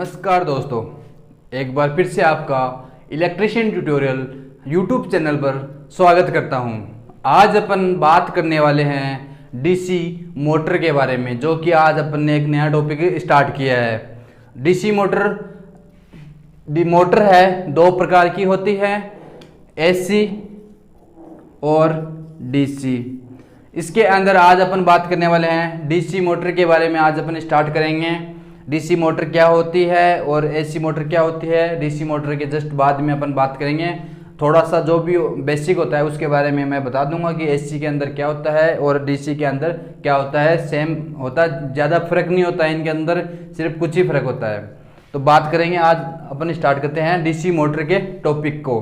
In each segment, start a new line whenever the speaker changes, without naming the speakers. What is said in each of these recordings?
नमस्कार दोस्तों, एक बार फिर से आपका इलेक्ट्रिशियन ट्यूटोरियल यूट्यूब चैनल पर स्वागत करता हूं। आज अपन बात करने वाले हैं डीसी मोटर के बारे में, जो कि आज अपन ने एक नया टॉपिक स्टार्ट किया है। डीसी मोटर है, दो प्रकार की होती है, एसी और डीसी। इसके अंदर आज अपन बात करने वाले हैं डीसी मोटर के बारे में। आज अपन स्टार्ट करेंगे डीसी मोटर क्या होती है और एसी मोटर क्या होती है। डीसी मोटर के जस्ट बाद में अपन बात करेंगे, थोड़ा सा जो भी बेसिक होता है उसके बारे में मैं बता दूंगा कि एसी के अंदर क्या होता है और डीसी के अंदर क्या होता है। सेम होता है, ज़्यादा फर्क नहीं होता है इनके अंदर, सिर्फ कुछ ही फर्क होता है। तो बात करेंगे, आज अपन स्टार्ट करते हैं डीसी मोटर के टॉपिक को।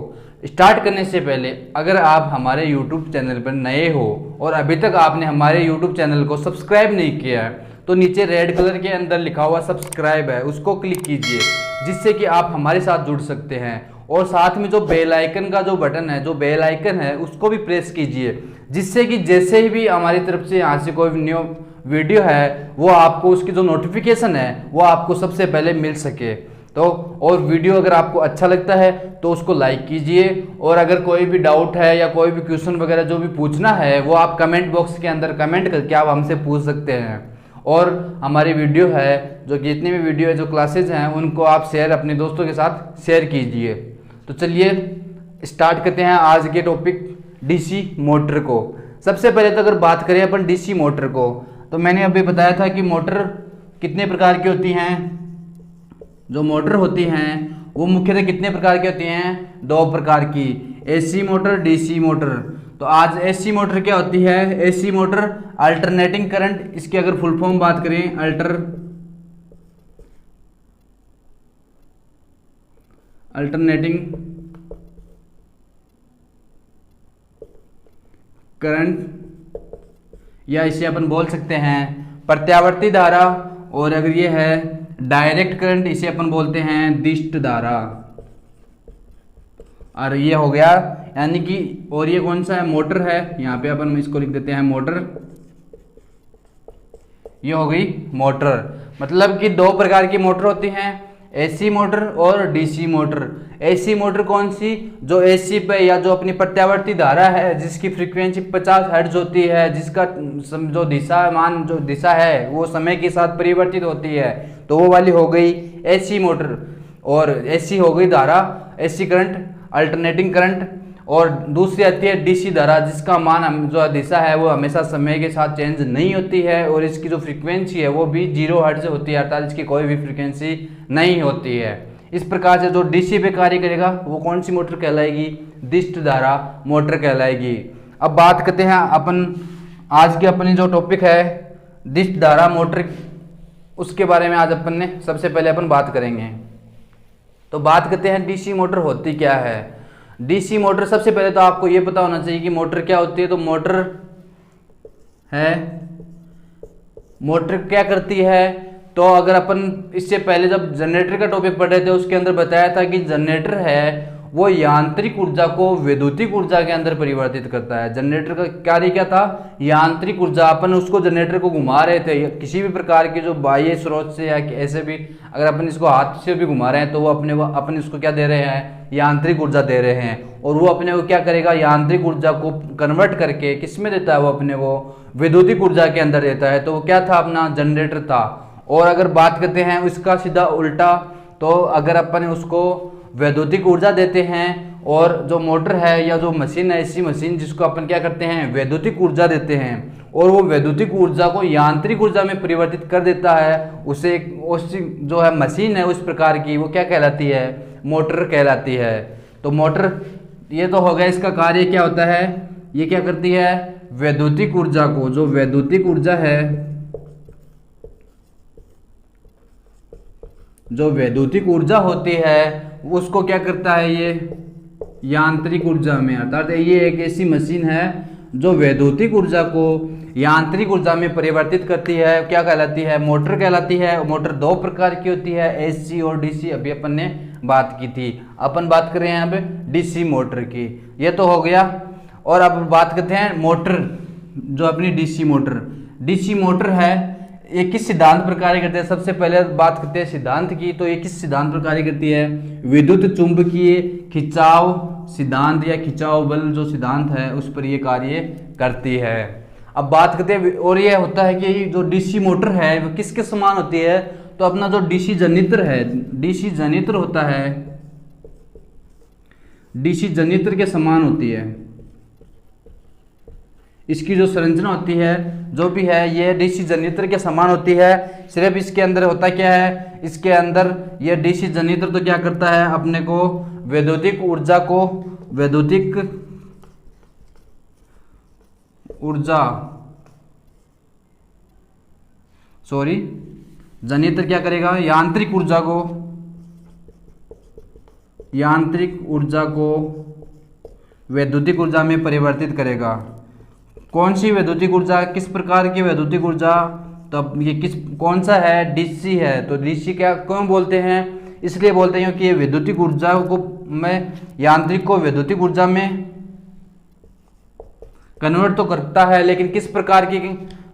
स्टार्ट करने से पहले अगर आप हमारे YouTube चैनल पर नए हो और अभी तक आपने हमारे YouTube चैनल को सब्सक्राइब नहीं किया है, तो नीचे रेड कलर के अंदर लिखा हुआ सब्सक्राइब है, उसको क्लिक कीजिए, जिससे कि आप हमारे साथ जुड़ सकते हैं। और साथ में जो बेल आइकन का जो बटन है, जो बेल आइकन है, उसको भी प्रेस कीजिए, जिससे कि जैसे ही भी हमारी तरफ से यहाँ से कोई न्यू वीडियो है वो आपको उसकी जो नोटिफिकेशन है वो आपको सबसे पहले मिल सके। तो और वीडियो अगर आपको अच्छा लगता है तो उसको लाइक कीजिए, और अगर कोई भी डाउट है या कोई भी क्वेश्चन वगैरह जो भी पूछना है वो आप कमेंट बॉक्स के अंदर कमेंट करके आप हमसे पूछ सकते हैं। और हमारी वीडियो है, जो जितनी भी वीडियो है, जो क्लासेज हैं, उनको आप शेयर अपने दोस्तों के साथ शेयर कीजिए। तो चलिए स्टार्ट करते हैं आज के टॉपिक डीसी मोटर को। सबसे पहले तो अगर बात करें अपन डीसी मोटर को, तो मैंने अभी बताया था कि मोटर कितने प्रकार की होती हैं। जो मोटर होती हैं वो मुख्यतः कितने प्रकार की होती हैं? दो प्रकार की, एसी मोटर, डीसी मोटर। तो आज एसी मोटर क्या होती है? एसी मोटर अल्टरनेटिंग करंट, इसकी अगर फुल फॉर्म बात करें, अल्टरनेटिंग करंट, या इसे अपन बोल सकते हैं प्रत्यावर्ती धारा। और अगर ये है डायरेक्ट करंट, इसे अपन बोलते हैं दिष्ट धारा। और ये हो गया, यानी कि, और ये कौन सा है? मोटर है। यहाँ पे अपन इसको लिख देते हैं मोटर। ये हो गई मोटर। मतलब कि दो प्रकार की मोटर होती हैं, एसी मोटर और डीसी मोटर। एसी मोटर कौन सी? जो एसी पे या जो अपनी प्रत्यावर्ती धारा है, जिसकी फ्रीक्वेंसी 50 हर्ट्ज होती है, जिसका जो दिशा है वो समय के साथ परिवर्तित होती है, तो वो वाली हो गई एसी मोटर। और एसी हो गई धारा, एसी करंट, अल्टरनेटिंग करंट। और दूसरी आती है डीसी धारा, जिसका मान, जो दिशा है, वो हमेशा समय के साथ चेंज नहीं होती है, और इसकी जो फ्रीक्वेंसी है वो भी 0 हर्ट्ज होती है, अर्थात इसकी कोई भी फ्रीक्वेंसी नहीं होती है। इस प्रकार से जो डीसी पे कार्य करेगा वो कौन सी मोटर कहलाएगी? दिष्ट धारा मोटर कहलाएगी। अब बात करते हैं अपन, आज की अपनी जो टॉपिक है दिष्ट धारा मोटर, उसके बारे में आज अपन ने सबसे पहले अपन बात करेंगे। तो बात करते हैं डीसी मोटर होती क्या है। डीसी मोटर, सबसे पहले तो आपको ये पता होना चाहिए कि मोटर क्या होती है। तो मोटर है, मोटर क्या करती है? तो अगर अपन इससे पहले जब जनरेटर का टॉपिक पढ़ रहे थे, उसके अंदर बताया था कि जनरेटर है वो यांत्रिक ऊर्जा को वैद्युतिक ऊर्जा के अंदर परिवर्तित करता है। जनरेटर का कार्य क्या था? यांत्रिक ऊर्जा। अपन उसको जनरेटर को घुमा रहे थे किसी भी प्रकार के जो बाह्य स्रोत से, या ऐसे भी अगर अपन इसको हाथ से भी घुमा रहे हैं, तो वो अपन उसको क्या दे रहे हैं? यांत्रिक ऊर्जा दे रहे हैं। और वो अपने को क्या करेगा? यांत्रिक ऊर्जा को कन्वर्ट करके किस में देता है? वो अपने वो वैद्युतिक ऊर्जा के अंदर देता है। तो वो क्या था? अपना जनरेटर था। और अगर बात करते हैं उसका सीधा उल्टा, तो अगर अपन उसको वैद्युतिक ऊर्जा देते हैं, और जो मोटर है या जो मशीन है, ऐसी मशीन जिसको अपन क्या करते हैं? वैद्युतिक ऊर्जा देते हैं, और वो वैद्युतिक ऊर्जा को यांत्रिक ऊर्जा में परिवर्तित कर देता है, उसे उस जो है मशीन है उस प्रकार की, वो क्या कहलाती है? मोटर कहलाती है। तो मोटर, ये तो हो गया इसका कार्य क्या होता है। ये क्या करती है? वैद्युतिक ऊर्जा को, जो वैद्युतिक ऊर्जा है, जो वैद्युतिक ऊर्जा होती है, उसको क्या करता है? ये यांत्रिक ऊर्जा में, अर्थात ये एक ऐसी मशीन है जो वैद्युतिक ऊर्जा को यांत्रिक ऊर्जा में परिवर्तित करती है, क्या कहलाती है? मोटर कहलाती है। मोटर दो प्रकार की होती है, एसी और डीसी। अभी अपन ने बात की थी। अपन बात कर रहे हैं अब डीसी मोटर की। ये तो हो गया। और अब बात करते हैं मोटर, जो अपनी डीसी मोटर। डीसी मोटर है, ये किस सिद्धांत पर कार्य करते हैं? सबसे पहले बात करते हैं सिद्धांत की। तो ये किस सिद्धांत पर कार्य करती है? विद्युत चुंबकीय खिंचाव सिद्धांत या खिंचाव बल जो सिद्धांत है उस पर ये कार्य करती है। अब बात करते हैं, और ये होता है कि जो डीसी मोटर है वो किसके समान होती है? तो अपना जो डीसी जनित्र है, डीसी जनित्र होता है, डीसी जनित्र के समान होती है। इसकी जो संरचना होती है जो भी है ये डीसी जनित्र के समान होती है। सिर्फ इसके अंदर होता क्या है, इसके अंदर ये डीसी जनित्र तो क्या करता है, अपने को वैद्युतिक ऊर्जा को, वैद्युतिक ऊर्जा सॉरी जनित्र क्या करेगा, यांत्रिक ऊर्जा को वैद्युतिक ऊर्जा में परिवर्तित करेगा। कौन सी वैद्युतिक ऊर्जा, किस प्रकार की वैद्युतिक ऊर्जा? तो अब ये कौन सा है? डीसी है। तो डीसी क्या क्यों बोलते हैं? इसलिए बोलते हैं कि ये वैद्युतिक ऊर्जा को में यांत्रिक को वैद्युतिक ऊर्जा में कन्वर्ट तो करता है, लेकिन किस प्रकार की?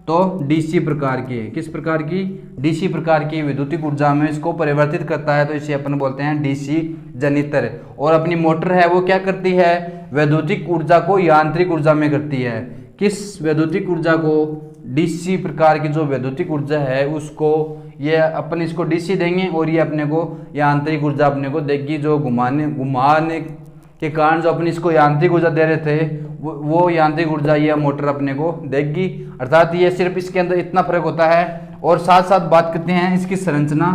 तो डीसी प्रकार की। किस प्रकार की? डीसी प्रकार की वैद्युतिक ऊर्जा में इसको परिवर्तित करता है, तो इसे अपन बोलते हैं डीसी जनित्र। और अपनी मोटर है वो क्या करती है, वैद्युतिक ऊर्जा को यांत्रिक ऊर्जा में करती है। किस वैद्युतिक ऊर्जा को? डीसी प्रकार की जो वैद्युतिक ऊर्जा है उसको ये अपन इसको डीसी देंगे और ये अपने को यांत्रिक ऊर्जा अपने को देगी। जो घुमाने के कारण जो अपनी इसको यांत्रिक ऊर्जा दे रहे थे वो यांत्रिक ऊर्जा ये मोटर अपने को देगी। अर्थात ये सिर्फ इसके अंदर इतना फर्क होता है। और साथ साथ बात करते हैं इसकी संरचना।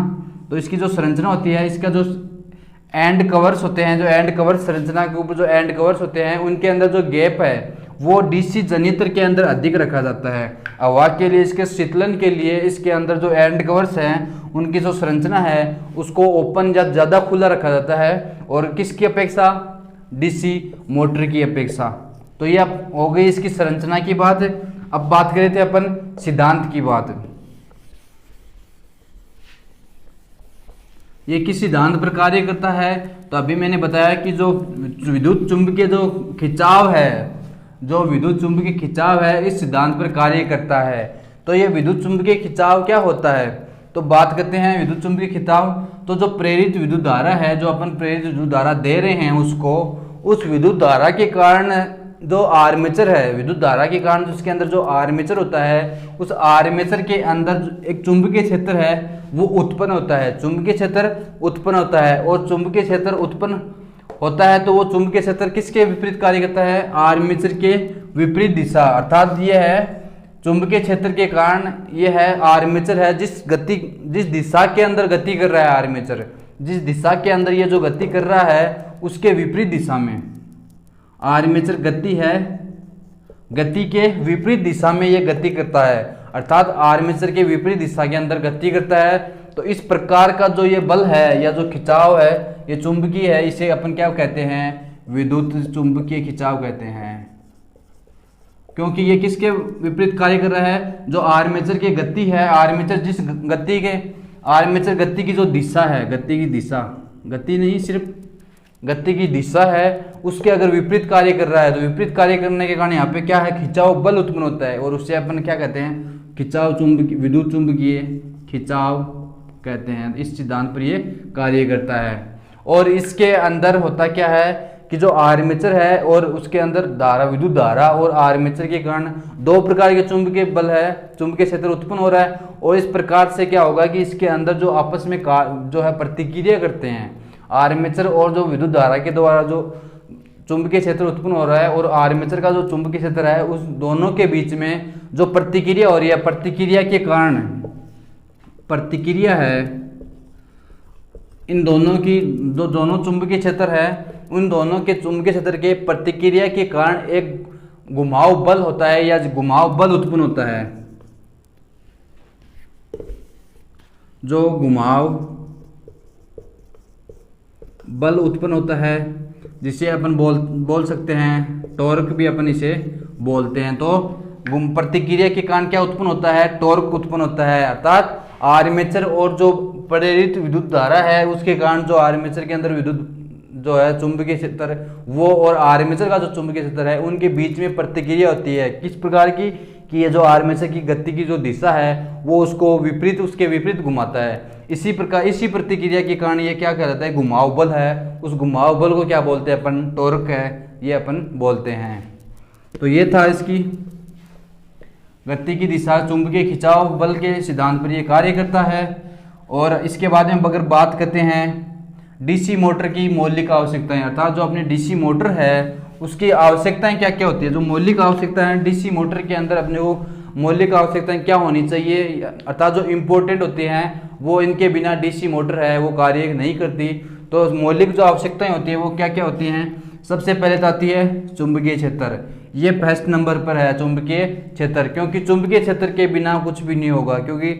तो इसकी जो संरचना होती है, इसका जो एंड कवर्स होते हैं, जो एंड कवर संरचना के ऊपर जो एंड कवर्स होते हैं उनके अंदर जो गैप है वो डीसी जनित्र के अंदर अधिक रखा जाता है। हवा के लिए, इसके शीतलन के लिए इसके अंदर जो एंड कवर्स हैं उनकी जो संरचना है उसको ओपन या ज़्यादा खुला रखा जाता है। और किसकी अपेक्षा? डीसी मोटर की अपेक्षा। तो ये अब हो गई इसकी संरचना की बात। अब बात करें थे अपन सिद्धांत की बात। ये किस सिद्धांत पर कार्य करता है? तो अभी मैंने बताया कि जो विद्युत चुंबकीय जो खिंचाव है, जो विद्युत चुंबकीय खिंचाव है इस सिद्धांत पर कार्य करता है। तो ये विद्युत चुंबकीय खिंचाव क्या होता है? तो बात करते हैं विद्युत चुंबकीय खिंचाव। तो जो प्रेरित विद्युत धारा है, जो अपन प्रेरित विद्युत धारा दे रहे हैं उसको, उस विद्युत धारा के कारण जो आर्मेचर है, विद्युत धारा के कारण उसके अंदर जो आर्मेचर होता है, उस आर्मेचर के अंदर एक चुंबकीय क्षेत्र है वो उत्पन्न होता है। चुंबकीय क्षेत्र उत्पन्न होता है और चुंबकीय क्षेत्र उत्पन्न होता है तो वो चुंबकीय क्षेत्र किसके विपरीत कार्य करता है? आर्मेचर के विपरीत दिशा। अर्थात ये है चुंबकीय क्षेत्र के कारण ये है आर्मेचर है जिस दिशा के अंदर गति कर रहा है आर्मेचर, जिस दिशा के अंदर ये जो गति कर रहा है उसके विपरीत दिशा में आर्मेचर गति है, गति के विपरीत दिशा में ये गति करता है। अर्थात आर्मेचर के विपरीत दिशा के अंदर गति करता है। तो इस प्रकार का जो ये बल है या जो खिंचाव है ये चुंबकीय है, इसे अपन क्या कहते हैं? विद्युत चुंबकीय खिंचाव कहते हैं। क्योंकि ये किसके विपरीत कार्य कर रहा है? जो आर्मेचर की गति है, आर्मेचर जिस गति के, आर्मेचर गति की जो दिशा है, गति की दिशा, गति नहीं सिर्फ गति की दिशा है, उसके अगर विपरीत कार्य कर रहा है तो विपरीत कार्य करने के कारण यहाँ पे क्या है? खिंचाव बल उत्पन्न होता है और उससे अपन क्या कहते हैं? खिंचाव चुंबकीय, विद्युत चुंबकीय खिंचाव कहते हैं। इस सिद्धांत पर ये कार्य करता है। और इसके अंदर होता क्या है कि जो आर्मेचर है और उसके अंदर धारा, विद्युत धारा और आर्मेचर के कारण दो प्रकार के चुंबकीय बल है, चुंबकीय क्षेत्र उत्पन्न हो रहा है। और इस प्रकार से क्या होगा कि इसके अंदर जो आपस में जो है प्रतिक्रिया करते हैं, आर्मेचर और जो विद्युत धारा के द्वारा जो चुंबकीय क्षेत्र उत्पन्न हो रहा है और आर्मेचर का जो चुंबकीय क्षेत्र है, उस दोनों के बीच में जो प्रतिक्रिया हो रही है, प्रतिक्रिया के कारण, प्रतिक्रिया है इन दोनों की, जो दोनों चुंबकीय क्षेत्र है उन दोनों के चुंबकीय क्षेत्र के प्रतिक्रिया के कारण एक घुमाव बल होता है या घुमाव बल उत्पन्न होता है। जो घुमाव बल उत्पन्न होता है जिसे अपन बोल सकते हैं टॉर्क भी अपन इसे बोलते हैं। तो प्रतिक्रिया के कारण क्या उत्पन्न होता है? टॉर्क उत्पन्न होता है। अर्थात आर्मेचर और जो प्रेरित विद्युत धारा है उसके कारण जो आर्मेचर के अंदर विद्युत जो है चुंबकीय क्षेत्र वो और आर्मेचर का जो चुंबकीय क्षेत्र है उनके बीच में प्रतिक्रिया होती है। किस प्रकार की? कि ये जो आर्मेचर की गति की जो दिशा है वो उसको उसके विपरीत घुमाता है। इसी प्रकार इसी प्रतिक्रिया के कारण ये क्या कहलाता है, घुमाव बल है। उस घुमाव बल को क्या बोलते हैं अपन, टॉर्क है, ये अपन बोलते हैं। तो ये था इसकी गति की दिशा, चुंबकीय खिंचाव बल के सिद्धांत पर ये कार्य करता है। और इसके बाद में अगर बात करते हैं डीसी मोटर की मौलिक आवश्यकताएं, अर्थात जो अपनी डीसी मोटर है उसकी आवश्यकताएं क्या क्या होती है। जो मौलिक आवश्यकताएं हैं डीसी मोटर के अंदर अपने को मौलिक आवश्यकताएं क्या होनी चाहिए, अर्थात जो इम्पोर्टेंट होती हैं वो इनके बिना डीसी मोटर है वो कार्य नहीं करती। तो मौलिक जो आवश्यकताएं होती हैं वो क्या क्या होती हैं। सबसे पहले तो आती है चुंबकीय क्षेत्र, ये फर्स्ट नंबर पर है चुंबकीय क्षेत्र, क्योंकि चुंबकीय क्षेत्र के बिना कुछ भी नहीं होगा, क्योंकि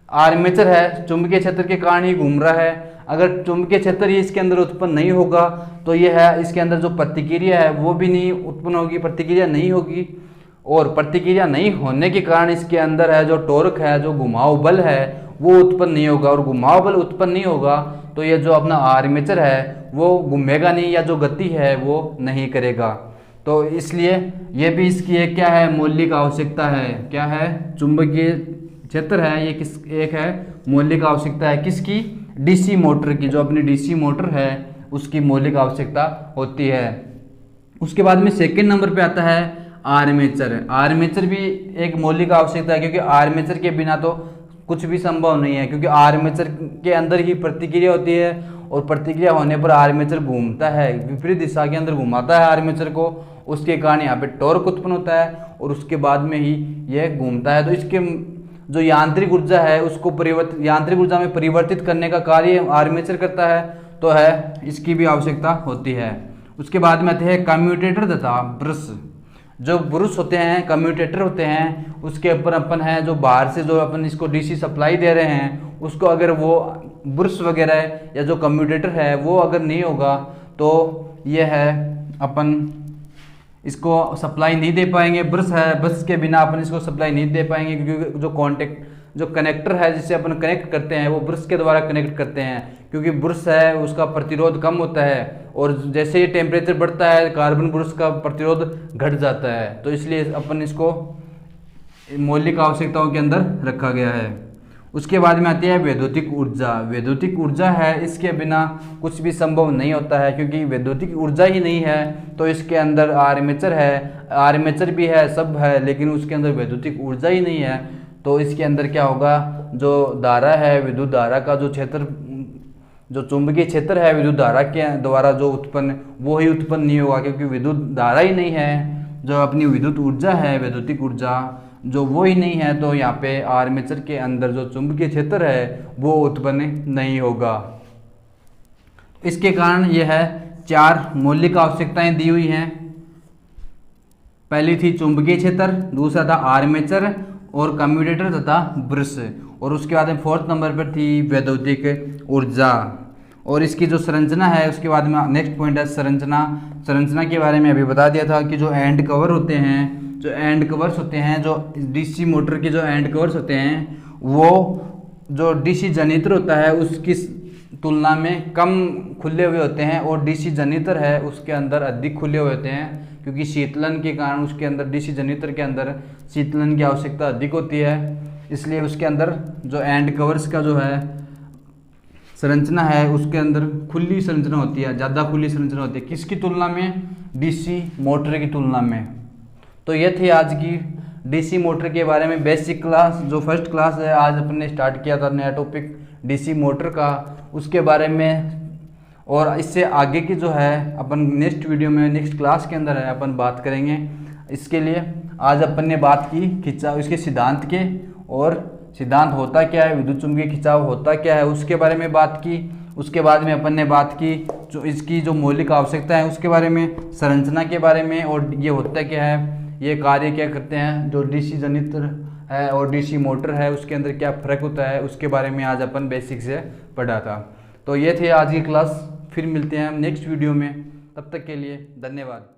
आर्मेचर है चुंबकीय क्षेत्र के कारण ही घूम रहा है। अगर चुंबकीय क्षेत्र ही इसके अंदर उत्पन्न नहीं होगा तो ये है इसके अंदर जो प्रतिक्रिया है वो भी नहीं उत्पन्न होगी, प्रतिक्रिया नहीं होगी। और प्रतिक्रिया नहीं होने के कारण इसके अंदर है जो टॉर्क है, जो घुमाव बल है वो उत्पन्न नहीं होगा। और घुमाव बल उत्पन्न नहीं होगा तो ये जो अपना आर्मेचर है वो घूमेगा नहीं, या जो गति है वो नहीं करेगा। तो इसलिए ये भी इसकी एक क्या है, मौलिक आवश्यकता है। क्या है, चुंबकीय क्षेत्र है, ये किस एक है मौलिक आवश्यकता है किसकी, डीसी मोटर की। जो अपनी डीसी मोटर है उसकी मौलिक आवश्यकता होती है। उसके बाद में सेकंड नंबर पे आता है आर्मेचर। आर्मेचर भी एक मौलिक आवश्यकता है, क्योंकि आर्मेचर के बिना तो कुछ भी संभव नहीं है, क्योंकि आर्मेचर के अंदर ही प्रतिक्रिया होती है और प्रतिक्रिया होने पर आर्मेचर घूमता है, विपरीत दिशा के अंदर घुमाता है आर्मेचर को। उसके कारण यहाँ पे टॉर्क उत्पन्न होता है और उसके बाद में ही यह घूमता है। तो इसके जो यांत्रिक ऊर्जा है उसको यांत्रिक ऊर्जा में परिवर्तित करने का कार्य आर्मेचर करता है, तो है इसकी भी आवश्यकता होती है। उसके बाद में आते हैं कम्यूटेटर तथा ब्रश। जो ब्रश होते हैं, कम्यूटेटर होते हैं, उसके ऊपर अपन है जो बाहर से जो अपन इसको डीसी सप्लाई दे रहे हैं उसको अगर वो ब्रश वगैरह या जो कम्यूटेटर है वो अगर नहीं होगा तो ये है अपन इसको सप्लाई नहीं दे पाएंगे। ब्रश है, ब्रश के बिना अपन इसको सप्लाई नहीं दे पाएंगे, क्योंकि जो कनेक्टर है जिससे अपन कनेक्ट करते हैं वो ब्रश के द्वारा कनेक्ट करते हैं, क्योंकि ब्रश है उसका प्रतिरोध कम होता है और जैसे ही टेम्परेचर बढ़ता है कार्बन ब्रश का प्रतिरोध घट जाता है। तो इसलिए अपन इसको मौलिक आवश्यकताओं के अंदर रखा गया है। उसके बाद में आती है वैद्युतिक ऊर्जा। वैद्युतिक ऊर्जा है, इसके बिना कुछ भी संभव नहीं होता है, क्योंकि वैद्युतिक ऊर्जा ही नहीं है तो इसके अंदर आर्मेचर है, आर्मेचर भी है, सब है, लेकिन उसके अंदर वैद्युतिक ऊर्जा ही नहीं है। तो इसके अंदर क्या होगा, जो धारा है, विद्युत धारा का जो क्षेत्र, जो चुंबकीय क्षेत्र है विद्युत धारा के द्वारा जो उत्पन्न, वो ही उत्पन्न नहीं होगा, क्योंकि विद्युत धारा ही नहीं है। जो अपनी विद्युत ऊर्जा है, वैद्युतिक ऊर्जा जो वो ही नहीं है, तो यहाँ पे आर्मेचर के अंदर जो चुंबकीय क्षेत्र है वो उत्पन्न नहीं होगा। इसके कारण यह है 4 मौलिक आवश्यकताएं दी हुई हैं। पहली थी चुंबकीय क्षेत्र, दूसरा था आर्मेचर और कम्यूटेटर तथा ब्रश, और उसके बाद में 4th नंबर पर थी वैद्युतिक ऊर्जा। और इसकी जो संरचना है उसके बाद में नेक्स्ट पॉइंट है संरचना। संरचना के बारे में अभी बता दिया था कि जो एंड कवर होते हैं, जो एंड कवर्स होते हैं, जो डीसी मोटर के जो एंड कवर्स होते हैं वो जो डीसी जनरेटर होता है उसकी तुलना में कम खुले हुए होते हैं, और डीसी जनरेटर है उसके अंदर अधिक खुले हुए होते हैं, क्योंकि शीतलन के कारण उसके अंदर डीसी जनरेटर के अंदर शीतलन की आवश्यकता अधिक होती है। इसलिए उसके अंदर जो एंड कवर्स का जो है संरचना है उसके अंदर खुली संरचना होती है, ज़्यादा खुली संरचना होती है। किसकी तुलना में, डीसी मोटर की तुलना में। तो ये थी आज की डीसी मोटर के बारे में बेसिक क्लास, जो फर्स्ट क्लास है। आज अपन ने स्टार्ट किया था नया टॉपिक डीसी मोटर का, उसके बारे में। और इससे आगे की जो है अपन नेक्स्ट वीडियो में, नेक्स्ट क्लास के अंदर है अपन बात करेंगे। इसके लिए आज अपन ने बात की खिंचाव, इसके सिद्धांत के, और सिद्धांत होता क्या है, विद्युत चुंबकीय खिंचाव होता क्या है उसके बारे में बात की। उसके बाद में अपन ने बात की जो इसकी जो मौलिक आवश्यकता है उसके बारे में, संरचना के बारे में, और ये होता क्या है, ये कार्य क्या करते हैं, जो डीसी जनरेटर है और डीसी मोटर है उसके अंदर क्या फ़र्क होता है उसके बारे में आज अपन बेसिक से पढ़ा था। तो ये थे आज की क्लास। फिर मिलते हैं हम नेक्स्ट वीडियो में, तब तक के लिए धन्यवाद।